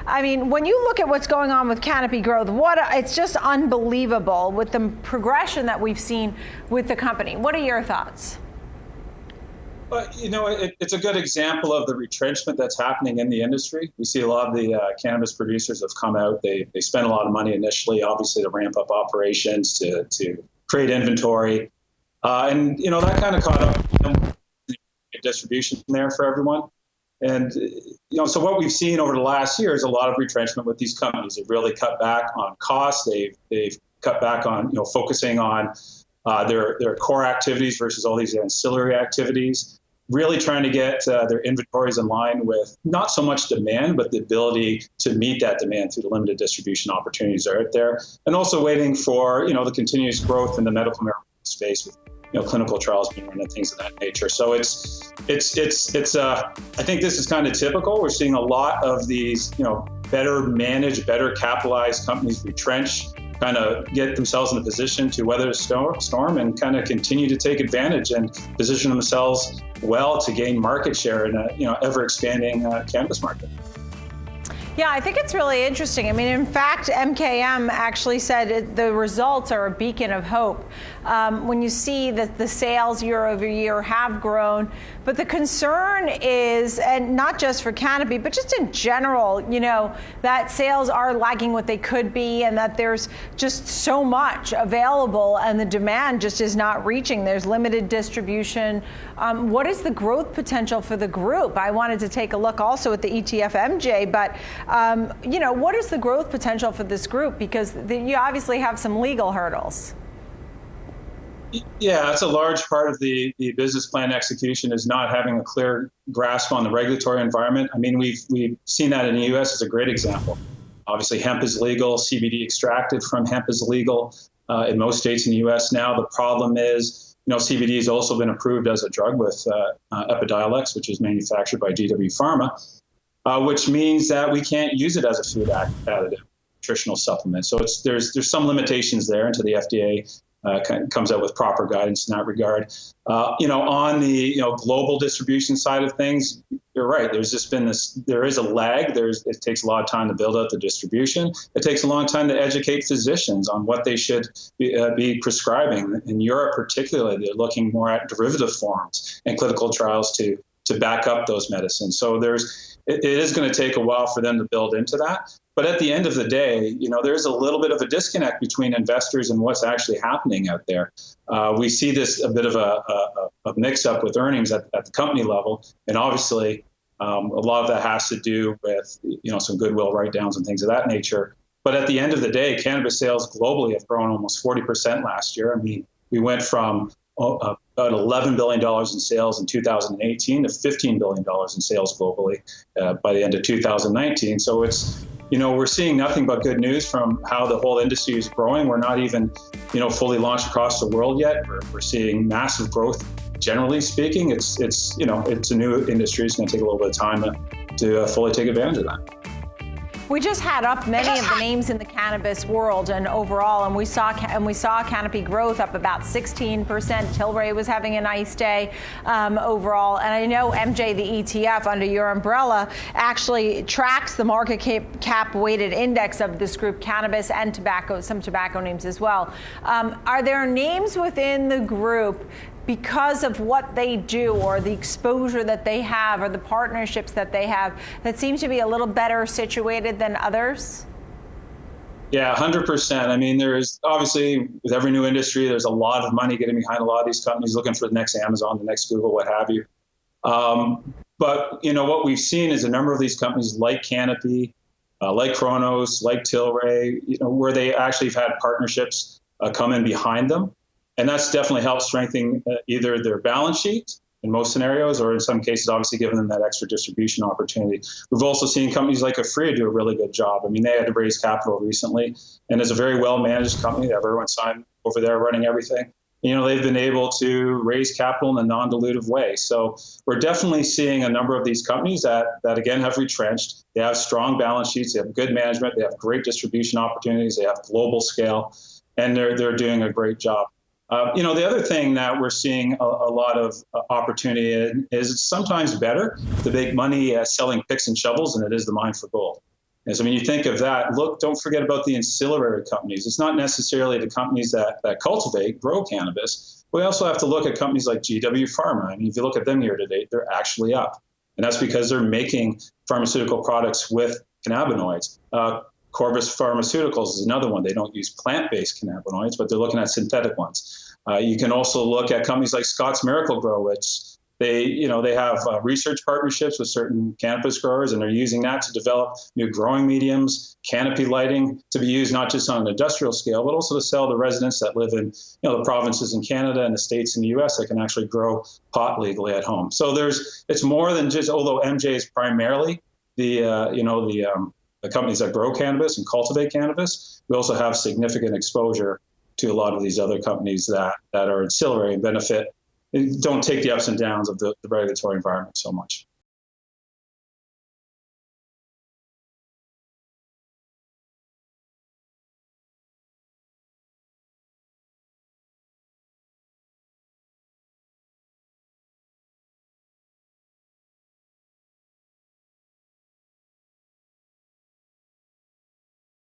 I mean, when you look at what's going on with Canopy Growth, it's just unbelievable with the progression that we've seen with the company. What are your thoughts? Well, it's a good example of the retrenchment that's happening in the industry. We see a lot of the cannabis producers have come out. They spent a lot of money initially, obviously, to ramp up operations, to create inventory. And that kind of caught up distribution there for everyone. And, so what we've seen over the last year is a lot of retrenchment with these companies. They've really cut back on costs. They've cut back on, focusing on their core activities versus all these ancillary activities, really trying to get their inventories in line with not so much demand, but the ability to meet that demand through the limited distribution opportunities that are out there. And also waiting for, the continuous growth in the medical marijuana space with, clinical trials being run and things of that nature. So I think this is kind of typical. We're seeing a lot of these, better managed, better capitalized companies retrench, kind of get themselves in a position to weather the storm and kind of continue to take advantage and position themselves well to gain market share in a ever expanding cannabis market. Yeah, I think it's really interesting. I mean, in fact, MKM actually said the results are a beacon of hope. When you see that the sales year over year have grown, but the concern is, and not just for Canopy, but just in general, that sales are lagging what they could be and that there's just so much available and the demand just is not reaching. There's limited distribution. What is the growth potential for the group? I wanted to take a look also at the ETF MJ, but what is the growth potential for this group? Because you obviously have some legal hurdles. Yeah, that's a large part of the business plan execution is not having a clear grasp on the regulatory environment. I mean, we've seen that in the U.S. as a great example. Obviously, hemp is legal. CBD extracted from hemp is legal in most states in the U.S. now. The problem is, CBD has also been approved as a drug with Epidiolex, which is manufactured by GW Pharma, which means that we can't use it as a food additive, nutritional supplement. So there's some limitations there until the FDA comes out with proper guidance in that regard. On the global distribution side of things, you're right. There is a lag. It takes a lot of time to build out the distribution. It takes a long time to educate physicians on what they should be prescribing. In Europe, particularly, they're looking more at derivative forms and clinical trials to back up those medicines. So it is going to take a while for them to build into that. But at the end of the day, there's a little bit of a disconnect between investors and what's actually happening out there. We see this a bit of a mix-up with earnings at the company level, and obviously a lot of that has to do with some goodwill write-downs and things of that nature. But at the end of the day, cannabis sales globally have grown almost 40% last year. I mean, we went from about $11 billion in sales in 2018 to $15 billion in sales globally by the end of 2019. So we're seeing nothing but good news from how the whole industry is growing. We're not even, fully launched across the world yet. We're seeing massive growth. Generally speaking, it's a new industry. It's going to take a little bit of time to fully take advantage of that. We just had up many of the names in the cannabis world and overall, and we saw Canopy Growth up about 16%. Tilray was having a nice day overall, and I know MJ, the ETF under your umbrella, actually tracks the market cap weighted index of this group, cannabis and tobacco, some tobacco names as well. Are there names within the group, because of what they do or the exposure that they have or the partnerships that they have, that seems to be a little better situated than others? Yeah, 100%. I mean, there's obviously, with every new industry, there's a lot of money getting behind a lot of these companies looking for the next Amazon, the next Google, what have you. But, what we've seen is a number of these companies like Canopy, like Cronos, like Tilray, where they actually have had partnerships come in behind them. And that's definitely helped strengthen either their balance sheet in most scenarios, or in some cases, obviously giving them that extra distribution opportunity. We've also seen companies like Aphria do a really good job. I mean, they had to raise capital recently, and it's a very well-managed company. They have everyone signed over there running everything. They've been able to raise capital in a non-dilutive way. So we're definitely seeing a number of these companies that again, have retrenched. They have strong balance sheets. They have good management. They have great distribution opportunities. They have global scale, and they're doing a great job. The other thing that we're seeing a lot of opportunity in is it's sometimes better to make money selling picks and shovels than it is to mine for gold. And so when you think of that, don't forget about the ancillary companies. It's not necessarily the companies that grow cannabis. We also have to look at companies like GW Pharma. I mean, if you look at them year to date, they're actually up. And that's because they're making pharmaceutical products with cannabinoids. Corvus Pharmaceuticals is another one. They don't use plant-based cannabinoids, but they're looking at synthetic ones. You can also look at companies like Scott's Miracle-Gro, which they have research partnerships with certain cannabis growers, and they're using that to develop new growing mediums, canopy lighting, to be used not just on an industrial scale, but also to sell to residents that live in the provinces in Canada and the states in the U.S. that can actually grow pot legally at home. So it's more than just, although MJ is primarily the companies that grow cannabis and cultivate cannabis, we also have significant exposure to a lot of these other companies that are ancillary and benefit. Don't take the ups and downs of the regulatory environment so much.